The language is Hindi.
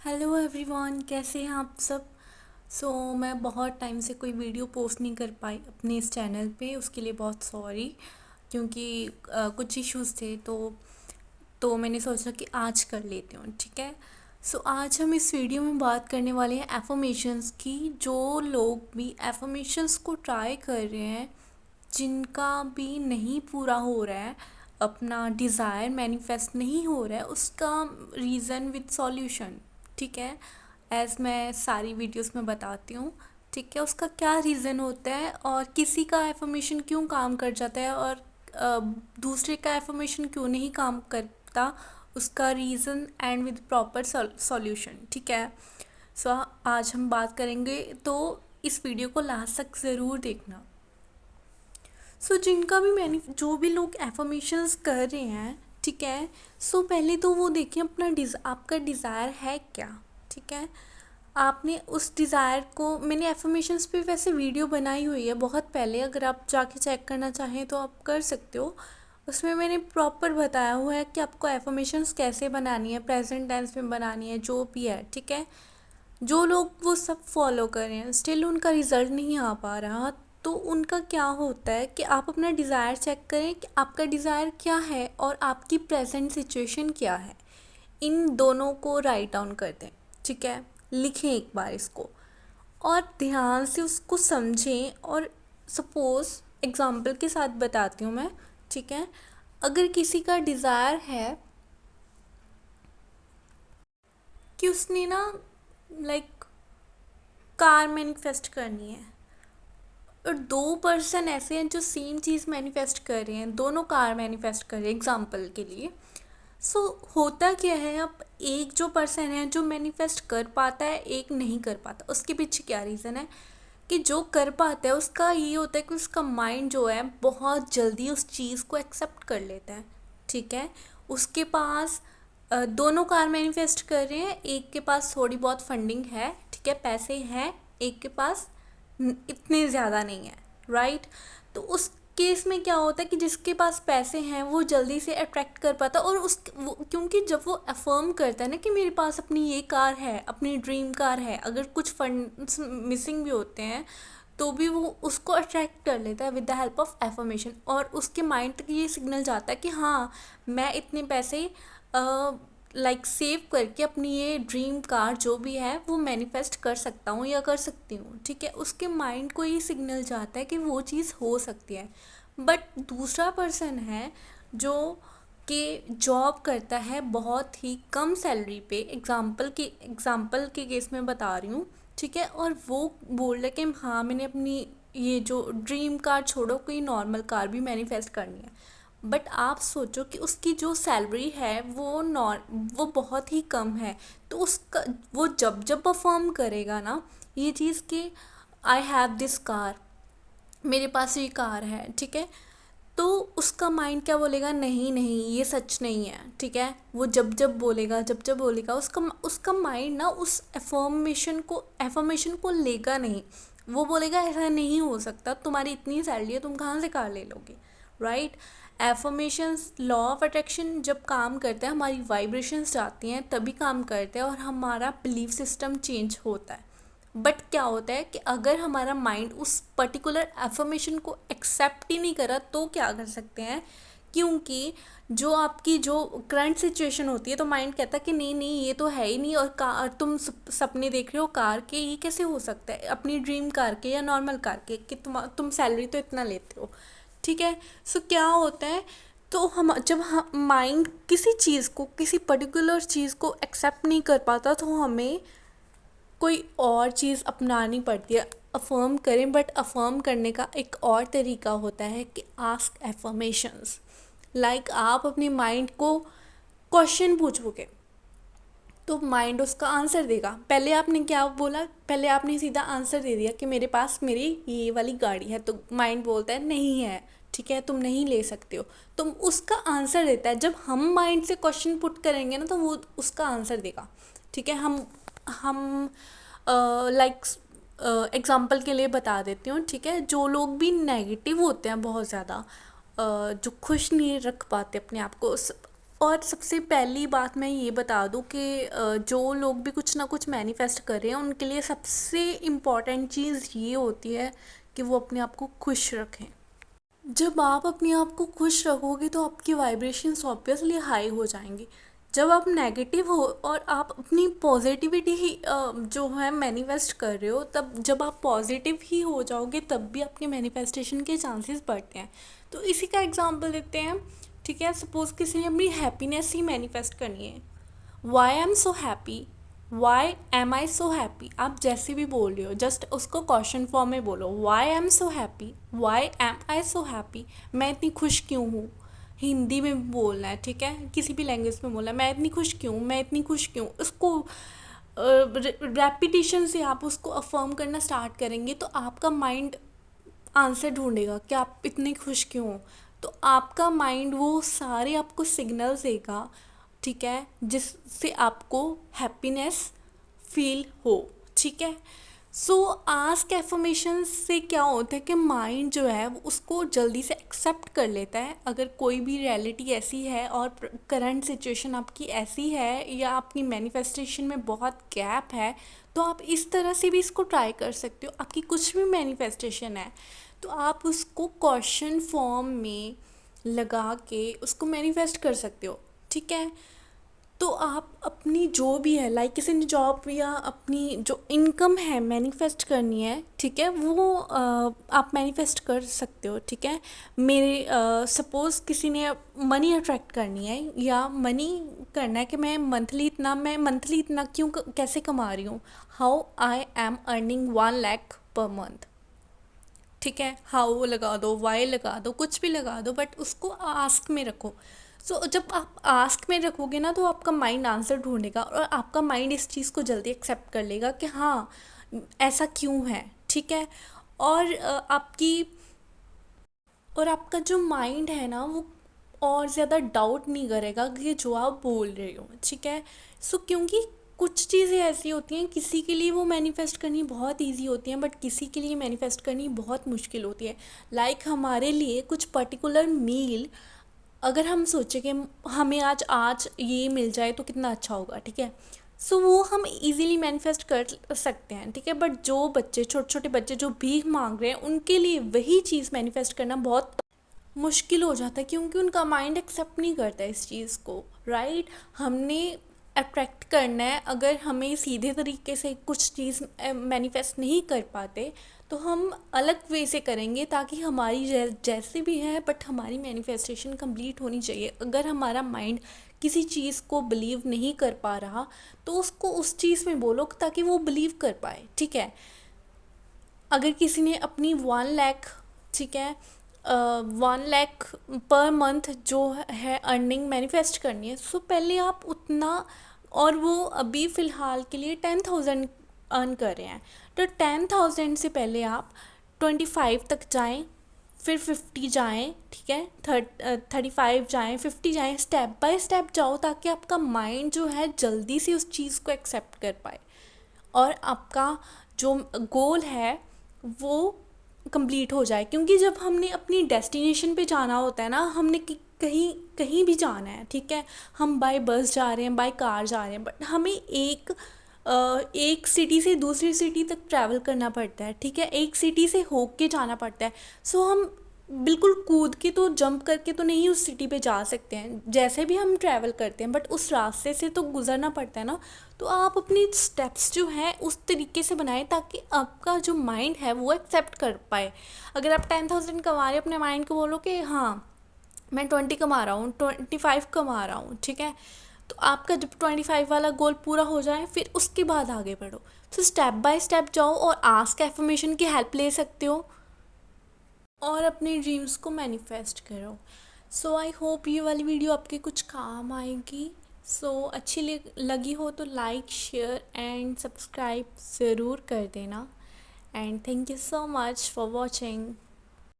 हेलो एवरीवन, कैसे हैं आप सब। मैं बहुत टाइम से कोई वीडियो पोस्ट नहीं कर पाई अपने इस चैनल पे। उसके लिए बहुत सॉरी, क्योंकि कुछ इश्यूज़ थे। तो मैंने सोचा कि आज कर लेती हूँ, ठीक है। आज हम इस वीडियो में बात करने वाले हैं एफर्मेशंस की। जो लोग भी एफर्मेशंस को ट्राई कर रहे हैं, जिनका भी नहीं पूरा हो रहा है, अपना डिज़ायर मैनिफेस्ट नहीं हो रहा है, उसका रीज़न विद सॉल्यूशन, ठीक है। एज़ मैं सारी वीडियोस में बताती हूँ, ठीक है। उसका क्या रीज़न होता है और किसी का एफर्मेशन क्यों काम कर जाता है और अ, दूसरे का एफर्मेशन क्यों नहीं काम करता, उसका reason and with proper solution, ठीक है। आज हम बात करेंगे, तो इस वीडियो को लास्ट तक ज़रूर देखना। जिनका भी जो भी लोग एफर्मेशंस कर रहे हैं, ठीक है। पहले तो वो देखें अपना आपका डिज़ायर है क्या, ठीक है। आपने उस डिज़ायर को, मैंने एफर्मेशंस पे वैसे वीडियो बनाई हुई है बहुत पहले, अगर आप जाके चेक करना चाहें तो आप कर सकते हो। उसमें मैंने प्रॉपर बताया हुआ है कि आपको एफर्मेशंस कैसे बनानी है, प्रेजेंट टेंस में बनानी है, जो भी है, ठीक है। जो लोग वो सब फॉलो कर रहे हैं, स्टिल उनका रिज़ल्ट नहीं आ पा रहा, तो उनका क्या होता है कि आप अपना डिज़ायर चेक करें कि आपका डिज़ायर क्या है और आपकी प्रेजेंट सिचुएशन क्या है। इन दोनों को राइट डाउन कर दें, ठीक है। लिखें एक बार इसको और ध्यान से उसको समझें। और सपोज़ एग्ज़ाम्पल के साथ बताती हूँ मैं, ठीक है। अगर किसी का डिज़ायर है कि उसने ना लाइक कार मैनिफेस्ट करनी है, और दो पर्सन ऐसे हैं जो सेम चीज़ मैनिफेस्ट कर रहे हैं, दोनों कार मैनिफेस्ट कर रहे हैं एग्जांपल के लिए। होता क्या है, अब एक जो पर्सन है जो मैनिफेस्ट कर पाता है, एक नहीं कर पाता। उसके पीछे क्या रीज़न है कि जो कर पाता है उसका ये होता है कि उसका माइंड जो है बहुत जल्दी उस चीज़ को एक्सेप्ट कर लेता है, ठीक है। उसके पास दोनों कार मैनिफेस्ट कर रहे हैं, एक के पास थोड़ी बहुत फंडिंग है, ठीक है, पैसे हैं, एक के पास इतने ज़्यादा नहीं है, राइट। तो उस केस में क्या होता है कि जिसके पास पैसे हैं वो जल्दी से अट्रैक्ट कर पाता है, और क्योंकि जब वो अफर्म करता है ना कि मेरे पास अपनी ये कार है, अपनी ड्रीम कार है, अगर कुछ फंड्स मिसिंग भी होते हैं तो भी वो उसको अट्रैक्ट कर लेता है with the help of affirmation, और उसके माइंड तक ये सिग्नल जाता है कि हाँ, मैं इतने पैसे सेव करके अपनी ये ड्रीम कार जो भी है वो मैनिफेस्ट कर सकता हूँ या कर सकती हूँ, ठीक है। उसके माइंड को ये सिग्नल जाता है कि वो चीज़ हो सकती है। बट दूसरा पर्सन है जो कि जॉब करता है बहुत ही कम सैलरी पे, एग्ज़ाम्पल के केस में बता रही हूँ, ठीक है। और वो बोल रहा है कि हाँ, मैंने अपनी ये जो ड्रीम कार छोड़ो, कोई नॉर्मल कार भी मैनिफेस्ट करनी है। बट आप सोचो कि उसकी जो सैलरी है वो बहुत ही कम है। तो उसका वो जब जब परफॉर्म करेगा ना ये चीज़ कि आई हैव दिस कार, मेरे पास ये कार है, ठीक है, तो उसका माइंड क्या बोलेगा, नहीं नहीं ये सच नहीं है, ठीक है। वो जब जब बोलेगा उसका उसका माइंड ना उस एफर्मेशन को लेगा नहीं। वो बोलेगा ऐसा नहीं हो सकता, तुम्हारी इतनी सैलरी है, तुम कहाँ से कार ले लोगे, right. Affirmations, law of attraction जब काम करता है, हमारी वाइब्रेशंस जाती हैं तभी काम करते हैं और हमारा बिलीफ सिस्टम चेंज होता है। बट क्या होता है कि अगर हमारा माइंड उस पर्टिकुलर एफर्मेशन को एक्सेप्ट ही नहीं करा तो क्या कर सकते हैं, क्योंकि जो आपकी जो करंट सिचुएशन होती है तो माइंड कहता है कि नहीं नहीं ये तो है ही नहीं, और कार तुम सपने देख रहे हो कार के, ये कैसे हो सकता है, अपनी ड्रीम कार के या नॉर्मल कार के, कि तुम सैलरी तो इतना लेते हो, ठीक है। क्या होता है, तो हम जब हम माइंड किसी चीज़ को, किसी पर्टिकुलर चीज़ को एक्सेप्ट नहीं कर पाता, तो हमें कोई और चीज़ अपनानी पड़ती है। अफर्म करें, बट अफर्म करने का एक और तरीका होता है कि आस्क एफर्मेशंस। आप अपने माइंड को क्वेश्चन पूछोगे तो माइंड उसका आंसर देगा। पहले आपने क्या बोला, पहले आपने सीधा आंसर दे दिया कि मेरे पास मेरी ये वाली गाड़ी है, तो माइंड बोलता है नहीं है, ठीक है, तुम नहीं ले सकते हो। तुम उसका आंसर देता है। जब हम माइंड से क्वेश्चन पुट करेंगे ना तो वो उसका आंसर देगा, ठीक है। हम लाइक एग्ज़ाम्पल के लिए बता देती हूँ, ठीक है। जो लोग भी नेगेटिव होते हैं बहुत ज़्यादा, जो खुश नहीं रख पाते अपने आप को, और सबसे पहली बात मैं ये बता दूँ कि जो लोग भी कुछ ना कुछ मैनिफेस्ट कर रहे हैं उनके लिए सबसे इम्पॉर्टेंट चीज़ ये होती है कि वो अपने आप को खुश रखें। जब आप अपने आप को खुश रखोगे तो आपकी वाइब्रेशंस ऑब्वियसली हाई हो जाएंगी। जब आप नेगेटिव हो और आप अपनी पॉजिटिविटी ही जो है मैनिफेस्ट कर रहे हो, तब जब आप पॉजिटिव ही हो जाओगे तब भी आपके मैनिफेस्टेशन के चांसेस बढ़ते हैं। तो इसी का एग्जांपल देते हैं। ठीक है, सपोज़ किसी ने अपनी हैप्पीनेस ही मैनिफेस्ट करनी है। Why I am so happy, why am I so happy, आप जैसे भी बोल रहे हो जस्ट उसको क्वेश्चन फॉर्म में बोलो। Why am so happy, why am I so happy, मैं इतनी खुश क्यों हूँ। हिंदी में भी बोलना है, ठीक है, किसी भी लैंग्वेज में बोलना है, मैं इतनी खुश क्यों, मैं इतनी खुश क्यों। उसको रेपिटेशन से आप उसको अफर्म करना स्टार्ट करेंगे तो आपका माइंड आंसर ढूंढेगा कि आप इतने खुश क्यों हो। तो आपका माइंड वो सारे आपको सिग्नल्स देगा, ठीक है, जिससे आपको हैप्पीनेस फील हो। ठीक है। सो आस्क एफर्मेशन से क्या होता है कि माइंड जो है वो उसको जल्दी से एक्सेप्ट कर लेता है। अगर कोई भी रियलिटी ऐसी है और करंट सिचुएशन आपकी ऐसी है या आपकी मैनिफेस्टेशन में बहुत गैप है, तो आप इस तरह से भी इसको ट्राई कर सकते हो। आपकी कुछ भी मैनिफेस्टेशन है तो आप उसको क्वेश्चन फॉर्म में लगा के उसको मैनिफेस्ट कर सकते हो। ठीक है। तो आप अपनी जो भी है, लाइक किसी ने जॉब या अपनी जो इनकम है मैनिफेस्ट करनी है, ठीक है, वो आप मैनिफेस्ट कर सकते हो। ठीक है। मेरे सपोज़ किसी ने मनी अट्रैक्ट करनी है या मनी करना है कि मैं मंथली इतना क्यों कैसे कमा रही हूँ। How I am earning 1 lakh per month. ठीक है, हाउ लगा दो, वाई लगा दो, कुछ भी लगा दो, बट उसको आस्क में रखो। सो जब आप आस्क में रखोगे ना तो आपका माइंड आंसर ढूंढेगा और आपका माइंड इस चीज़ को जल्दी एक्सेप्ट कर लेगा कि हाँ ऐसा क्यों है। ठीक है। और आपका जो माइंड है ना वो और ज़्यादा डाउट नहीं करेगा कि जो आप बोल रहे हो। ठीक है। सो क्योंकि कुछ चीज़ें ऐसी होती हैं, किसी के लिए वो मैनिफेस्ट करनी बहुत इजी होती हैं बट किसी के लिए मैनिफेस्ट करनी बहुत मुश्किल होती है। लाइक हमारे लिए कुछ पर्टिकुलर मील, अगर हम सोचें कि हमें आज आज ये मिल जाए तो कितना अच्छा होगा। ठीक है। सो वो हम इजीली मैनिफेस्ट कर सकते हैं। ठीक है। बट जो बच्चे, छोटे छोटे बच्चे जो भीख मांग रहे हैं, उनके लिए वही चीज़ मैनिफेस्ट करना बहुत मुश्किल हो जाता है क्योंकि उनका माइंड एक्सेप्ट नहीं करता इस चीज़ को। राइट। हमने अट्रैक्ट करना है, अगर हमें सीधे तरीके से कुछ चीज़ मैनिफेस्ट नहीं कर पाते तो हम अलग वे से करेंगे ताकि हमारी जैसे भी है बट हमारी मैनिफेस्टेशन कंप्लीट होनी चाहिए। अगर हमारा माइंड किसी चीज़ को बिलीव नहीं कर पा रहा तो उसको उस चीज़ में बोलो ताकि वो बिलीव कर पाए। ठीक है। अगर किसी ने अपनी 1 लाख, ठीक है, 1 लाख पर मंथ जो है अर्निंग मैनिफेस्ट करनी है, सो पहले आप उतना, और वो अभी फ़िलहाल के लिए 10,000 अर्न कर रहे हैं, तो 10,000 से पहले आप 25 तक जाएं, फिर 50 जाएं। ठीक है। 35 जाएं, 50 जाएं, स्टेप बाय स्टेप जाओ ताकि आपका माइंड जो है जल्दी से उस चीज़ को एक्सेप्ट कर पाए और आपका जो गोल है वो कंप्लीट हो जाए। क्योंकि जब हमने अपनी डेस्टिनेशन पे जाना होता है ना, हमने कहीं कहीं भी जाना है, ठीक है, हम बाय बस जा रहे हैं, बाय कार जा रहे हैं, बट हमें एक सिटी से दूसरी सिटी तक ट्रैवल करना पड़ता है। ठीक है। एक सिटी से होके जाना पड़ता है। सो हम बिल्कुल कूद के तो जंप करके तो नहीं उस सिटी पे जा सकते हैं, जैसे भी हम ट्रैवल करते हैं, बट उस रास्ते से तो गुजरना पड़ता है ना। तो आप अपनी स्टेप्स जो हैं उस तरीके से बनाएं ताकि आपका जो माइंड है वो एक्सेप्ट कर पाए। अगर आप 10,000 कमा रहे हो, अपने माइंड को बोलो कि हाँ मैं 20 कमा रहा हूँ, 25 कमा रहा हूँ। ठीक है। तो आपका जब 25 वाला गोल पूरा हो जाए फिर उसके बाद आगे बढ़ो। तो स्टेप बाय स्टेप जाओ और आस्क एफर्मेशन की हेल्प ले सकते हो और अपने ड्रीम्स को मैनिफेस्ट करो। सो आई होप ये वाली वीडियो आपके कुछ काम आएगी। सो अच्छी लगी हो तो लाइक, शेयर एंड सब्सक्राइब ज़रूर कर देना। And thank you so much for watching.